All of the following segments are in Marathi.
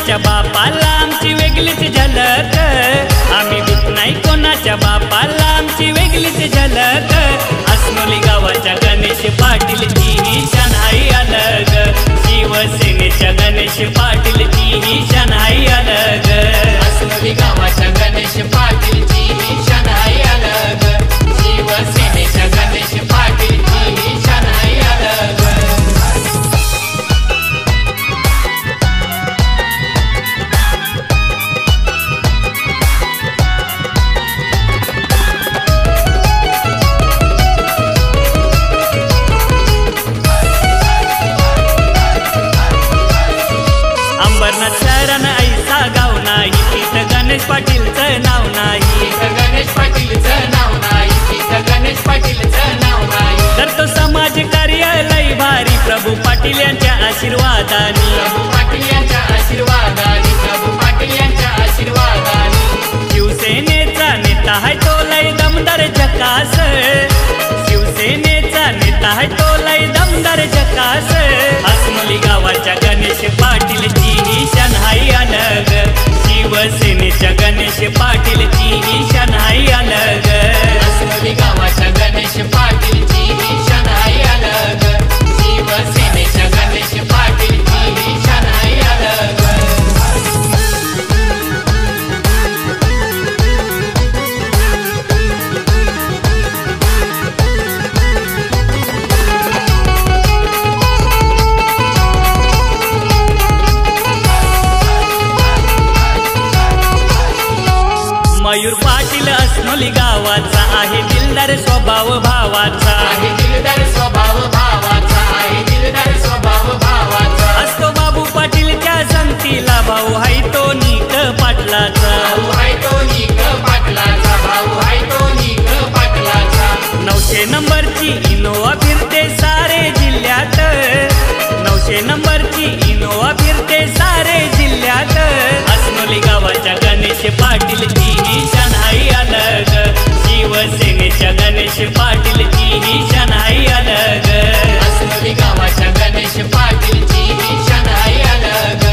कोणाच्या बापाला आमची वेगळीच झलक, आम्ही भीत नाही कोणाच्या बापाला आमची वेगळीच झलक। अस्नोली गावाच्या गणेश पाटीलची ही शान आहे अलग, शिवसेनेच्या गणेश पाटीलची ही शान आहे अलग। अस्नोली गावाच्या गणेश पाटीलची ही शान आहे अलग, शिवसेनेच्या गणेश पाटीलची ही शान आहे अलग। अंबरनाथ शहरानं ऐसा गाव नाही, तिथं गणेश पाटीलचं नाव नाही, तिथं गणेश पाटीलचं नाव नाही, तिथं गणेश पाटीलचं नाव नाही। तर तो समाज कार्य लई भारी प्रभू पाटील यांच्या आशीर्वादाने, प्रभू पाटील यांच्या आशीर्वादाने, प्रभू पाटील यांच्या आशीर्वादाने। शिवसेनेचा नेता है तो लई दमदार झकास, शिवसेनेचा नेता है तो लई दमदार झकास। अस्नोली गावाच्या गणेश पाटीलची ही शान आहे अलग, शिवसेनेच्या गणेश पाटीलची ही शान आहे अलग। अस्नोली गावाच्या गणेश पाटीलची ही शान आहे अलग, शिवसेनेच्या गणेश पाटीलची ही शान आहे अलग। मयूर पाटील अस्नोली गावाचा आहे दिलदार स्वभाव भावाचा, आहे दिलदार स्वभाव भावाचा, आहे दिलदार स्वभाव भावाचा। असतो बाबू पाटीलच्या संगतीला भाऊ हाय तो नीक पाटलाचा, भाऊ आहे तो नीक पाटलाचा, भाऊ आहे तो नीक पाटलाचा। 900 नंबरची इनोवा फिरते सारे जिल्ह्यात, 900 नंबरची इनोवा फिरते सारे जिल्ह्यात। अस्नोली गावाच्या गणेश पाटीलची ही शान आहे अलग, शिवसेनेच्या गणेश पाटीलची ही शान आहे अलग। अस्नोली गावाच्या गणेश पाटीलची ही शान आहे अलग,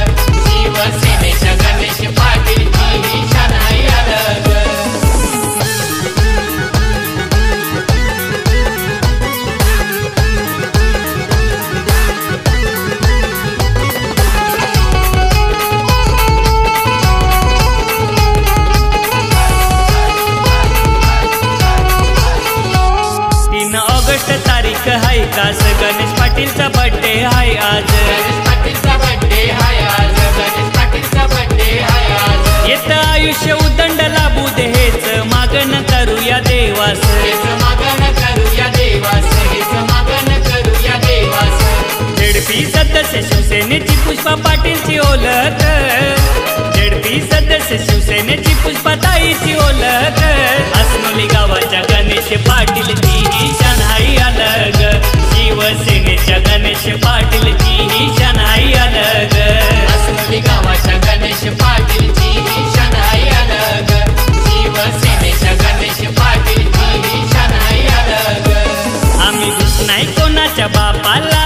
शिवसेनेच्या गणेश पाटीलची ही शान आहे अलग। तारीख हाय कास गणेश पाटीलचा बर्थडे हाय आज, गणेश पाटीलचा बर्थडे हाय आज, गणेश पाटीलचा बर्थडे हाय आज। येत आयुष्य उदंड लाभू दे हेच मागण करूया देवास, हेच मागण करूया देवास, हेच मागण करूया देवास। झेडपी सदस्य शिवसेनेची पुष्पा पाटीलची ओळख, झेडपी सदस्य शिवसेनेची पुष्पा ताईची ओळख। अस्नोली गावाच्या गणेश पाटीलची ही शान आहे अलग, शिवसेनेच्या गणेश पाटीलची ही शान आहे अलग। अस्नोली गावाच्या गणेश पाटीलची ही शान आहे अलग, शिवसेनेच्या गणेश पाटीलची ही शान आहे अलग। आम्ही भीत नाही कोणाच्या बापाला